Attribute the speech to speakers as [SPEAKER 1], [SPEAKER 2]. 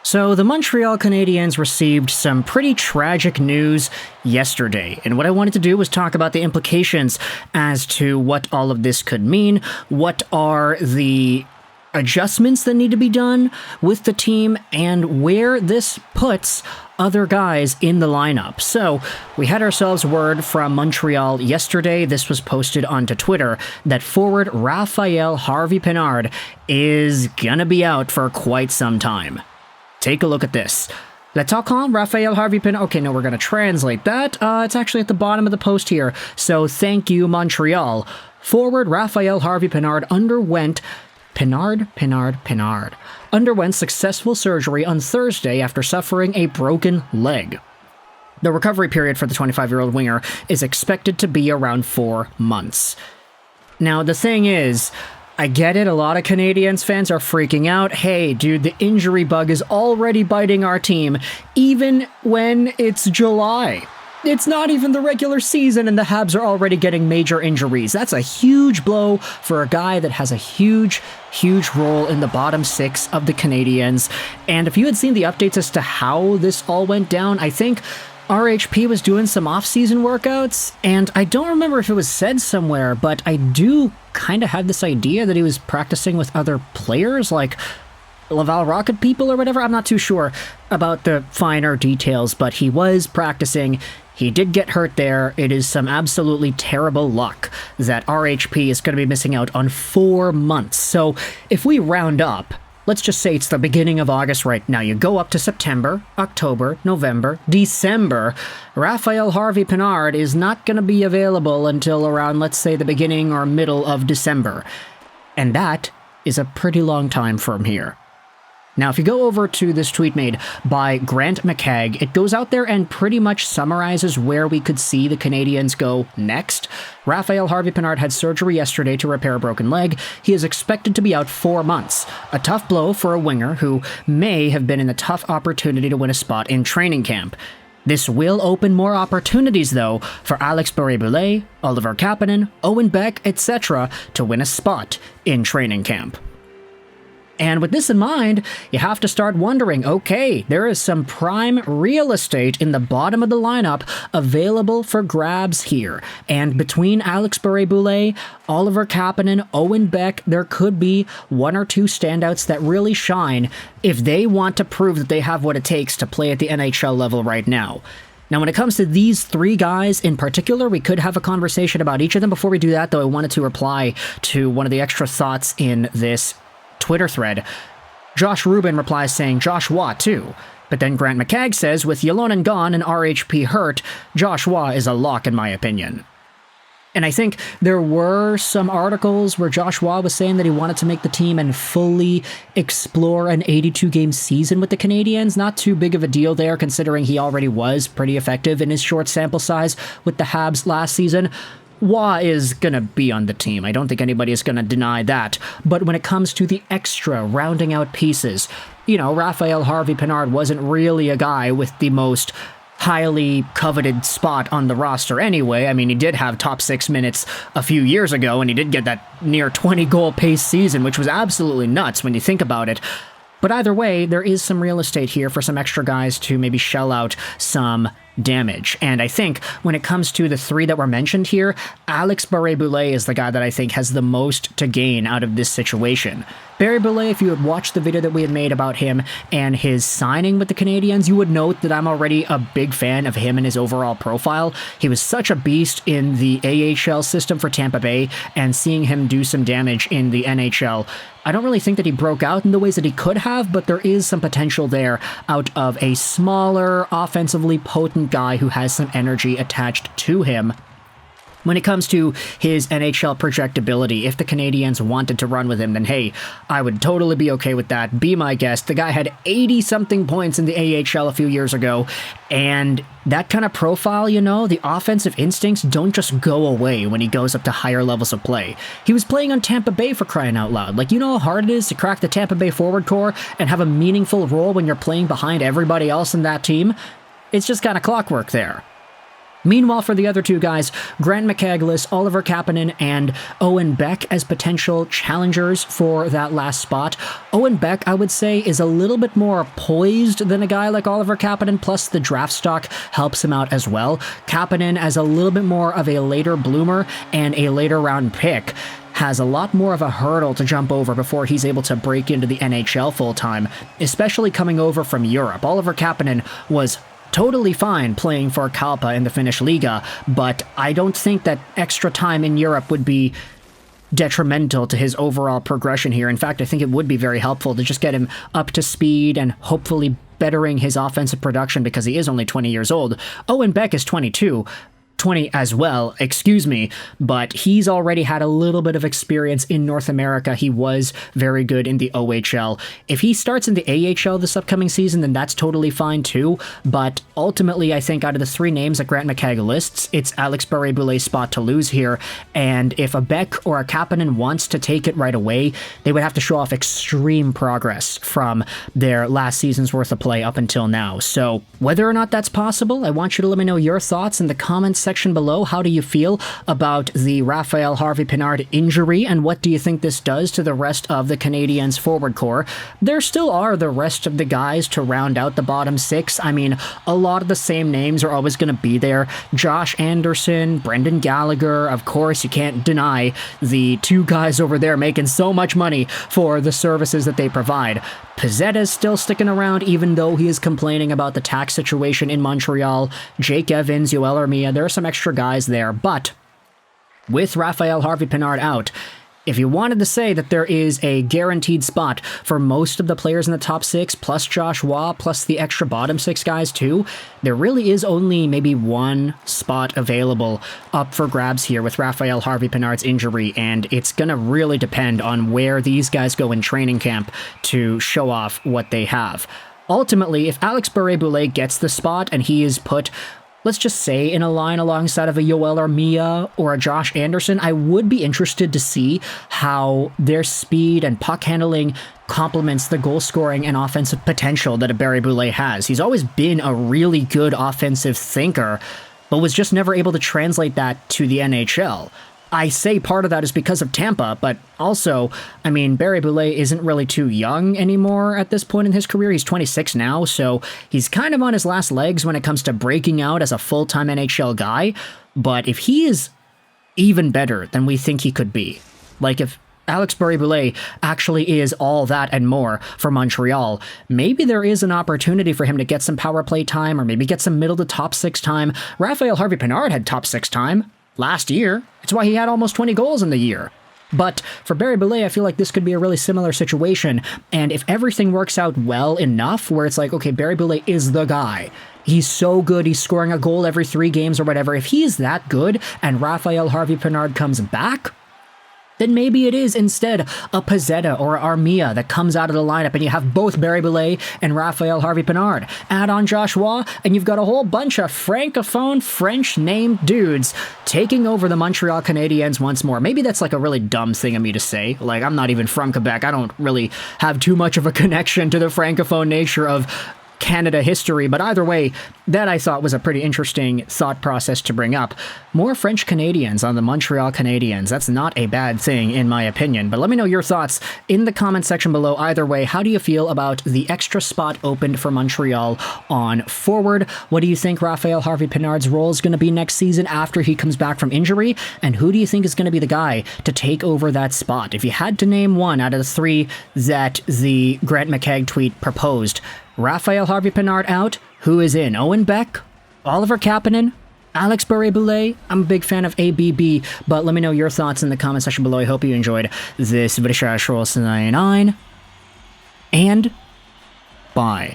[SPEAKER 1] So the Montreal Canadiens received some pretty tragic news yesterday, and what I wanted to do was talk about the implications as to what all of this could mean, what are the adjustments that need to be done with the team, and where this puts other guys in the lineup. So we had ourselves word from Montreal yesterday. This was posted onto Twitter that forward Rafael Harvey-Pinard is gonna be out for quite some time. Take a look at this. L'attaquant Rafael Harvey-Pinard. Okay, no, we're going to translate that. It's actually at the bottom of the post here. So thank you, Montreal. Forward Rafael Harvey-Pinard underwent successful surgery on Thursday after suffering a broken leg. The recovery period for the 25-year-old winger is expected to be around 4 months. Now, the thing is, I get it, a lot of Canadiens fans are freaking out. Hey, dude, the injury bug is already biting our team, even when it's July. It's not even the regular season and the Habs are already getting major injuries. That's a huge blow for a guy that has a huge role in the bottom six of the Canadiens. And if you had seen the updates as to how this all went down, I think RHP was doing some off-season workouts, and I don't remember if it was said somewhere, but I do kind of have this idea that he was practicing with other players, like Laval Rocket people or whatever. I'm not too sure about the finer details, but he was practicing. He did get hurt there. It is some absolutely terrible luck that RHP is going to be missing out on 4 months. So if we round up, let's just say it's the beginning of August right now. You go up to September, October, November, December. Rafael Harvey-Pinard is not going to be available until around, let's say, the beginning or middle of December. And that is a pretty long time from here. Now, if you go over to this tweet made by Grant McCagg, it goes out there and pretty much summarizes where we could see the Canadiens go next. Rafael Harvey-Pinard had surgery yesterday to repair a broken leg. He is expected to be out 4 months. A tough blow for a winger who may have been in a tough opportunity to win a spot in training camp. This will open more opportunities, though, for Alex Barre-Boulet, Oliver Kapanen, Owen Beck, etc. to win a spot in training camp. And with this in mind, you have to start wondering, okay, there is some prime real estate in the bottom of the lineup available for grabs here. And between Alex Barre-Boulet, Oliver Kapanen, Owen Beck, there could be 1 or 2 standouts that really shine if they want to prove that they have what it takes to play at the NHL level right now. Now, when it comes to these 3 guys in particular, we could have a conversation about each of them. Before we do that, though, I wanted to reply to one of the extra thoughts in this Twitter thread. Josh Rubin replies saying Josh Watt too. But then Grant McCagg says, with Ylonen gone and RHP hurt, Josh Watt is a lock in my opinion. And I think there were some articles where Josh Watt was saying that he wanted to make the team and fully explore an 82-game season with the Canadiens. Not too big of a deal there, considering he already was pretty effective in his short sample size with the Habs last season. Wah is going to be on the team. I don't think anybody is going to deny that. But when it comes to the extra rounding out pieces, Rafael Harvey-Pinard wasn't really a guy with the most highly coveted spot on the roster anyway. I mean, he did have top 6 minutes a few years ago, and he did get that near 20-goal pace season, which was absolutely nuts when you think about it. But either way, there is some real estate here for some extra guys to maybe shell out some damage. And I think when it comes to the 3 that were mentioned here, Alex Barre-Boulet is the guy that I think has the most to gain out of this situation. Barre-Boulet, if you had watched the video that we had made about him and his signing with the Canadiens, you would note that I'm already a big fan of him and his overall profile. He was such a beast in the AHL system for Tampa Bay, and seeing him do some damage in the NHL, I don't really think that he broke out in the ways that he could have, but there is some potential there out of a smaller, offensively potent guy who has some energy attached to him. When it comes to his NHL projectability, if the Canadiens wanted to run with him, then hey, I would totally be okay with that. Be my guest. The guy had 80-something points in the AHL a few years ago, and that kind of profile, the offensive instincts don't just go away when he goes up to higher levels of play. He was playing on Tampa Bay, for crying out loud. Like, you know how hard it is to crack the Tampa Bay forward core and have a meaningful role when you're playing behind everybody else in that team? It's just kind of clockwork there. Meanwhile, for the other two guys, Grant McCandless, Oliver Kapanen, and Owen Beck as potential challengers for that last spot. Owen Beck, I would say, is a little bit more poised than a guy like Oliver Kapanen, plus the draft stock helps him out as well. Kapanen, as a little bit more of a later bloomer and a later round pick, has a lot more of a hurdle to jump over before he's able to break into the NHL full-time, especially coming over from Europe. Oliver Kapanen was totally fine playing for Kalpa in the Finnish Liga, but I don't think that extra time in Europe would be detrimental to his overall progression here. In fact, I think it would be very helpful to just get him up to speed and hopefully bettering his offensive production because he is only 20 years old. Owen Beck is 20 as well, excuse me, but he's already had a little bit of experience in North America. He was very good in the OHL. If he starts in the AHL this upcoming season, then that's totally fine too, but ultimately I think out of the three names that Grant McCagg lists, it's Alex Barre-Boulet's spot to lose here, and if a Beck or a Kapanen wants to take it right away, they would have to show off extreme progress from their last season's worth of play up until now. So whether or not that's possible, I want you to let me know your thoughts in the comments section below. How do you feel about the Rafael Harvey-Pinard injury, and what do you think this does to the rest of the Canadiens forward core? There still are the rest of the guys to round out the bottom six. I mean, a lot of the same names are always going to be there. Josh Anderson, Brendan Gallagher, of course, you can't deny the two guys over there making so much money for the services that they provide. Pezzetta's still sticking around, even though he is complaining about the tax situation in Montreal. Jake Evans, Yoel Armia, there are some extra guys there, but with Rafael Harvey-Pinard out, if you wanted to say that there is a guaranteed spot for most of the players in the top six, plus Josh Waugh, plus the extra bottom six guys too, there really is only maybe one spot available up for grabs here with Rafael Harvey-Pinard's injury, and it's going to really depend on where these guys go in training camp to show off what they have. Ultimately, if Alex Barre-Boulet gets the spot and he is put, let's just say, in a line alongside of a Yoel Armia or a Josh Anderson, I would be interested to see how their speed and puck handling complements the goal scoring and offensive potential that a Barre-Boulet has. He's always been a really good offensive thinker, but was just never able to translate that to the NHL. I say part of that is because of Tampa, but also, I mean, Barre-Boulet isn't really too young anymore at this point in his career. He's 26 now, so he's kind of on his last legs when it comes to breaking out as a full-time NHL guy. But if he is even better than we think he could be, like if Alex Barre-Boulet actually is all that and more for Montreal, maybe there is an opportunity for him to get some power play time or maybe get some middle to top six time. Rafael Harvey-Pinard had top six time last year. It's why he had almost 20 goals in the year. But for Barre-Boulet, I feel like this could be a really similar situation, and if everything works out well enough, where it's like, okay, Barre-Boulet is the guy, he's so good, he's scoring a goal every 3 games or whatever, if he is that good, and Rafael Harvey-Pinard comes back, then maybe it is instead a Pezzetta or a Armia that comes out of the lineup, and you have both Barre-Boulet and Rafael Harvey-Pinard. Add on Josh Waugh, and you've got a whole bunch of francophone French-named dudes taking over the Montreal Canadiens once more. Maybe that's like a really dumb thing of me to say. Like, I'm not even from Quebec. I don't really have too much of a connection to the francophone nature of Canada history, but either way, that I thought was a pretty interesting thought process to bring up. More French Canadians on the Montreal Canadiens. That's not a bad thing, in my opinion, but let me know your thoughts in the comment section below. Either way, how do you feel about the extra spot opened for Montreal on forward? What do you think Rafael Harvey-Pinard's role is going to be next season after he comes back from injury? And who do you think is going to be the guy to take over that spot? If you had to name one out of the 3 that the Grant McCagg tweet proposed, Rafael Harvey-Pinard out, who is in? Owen Beck, Oliver Kapanen, Alex Barre-Boulet? I'm a big fan of ABB, but let me know your thoughts in the comment section below. I hope you enjoyed this video. And bye.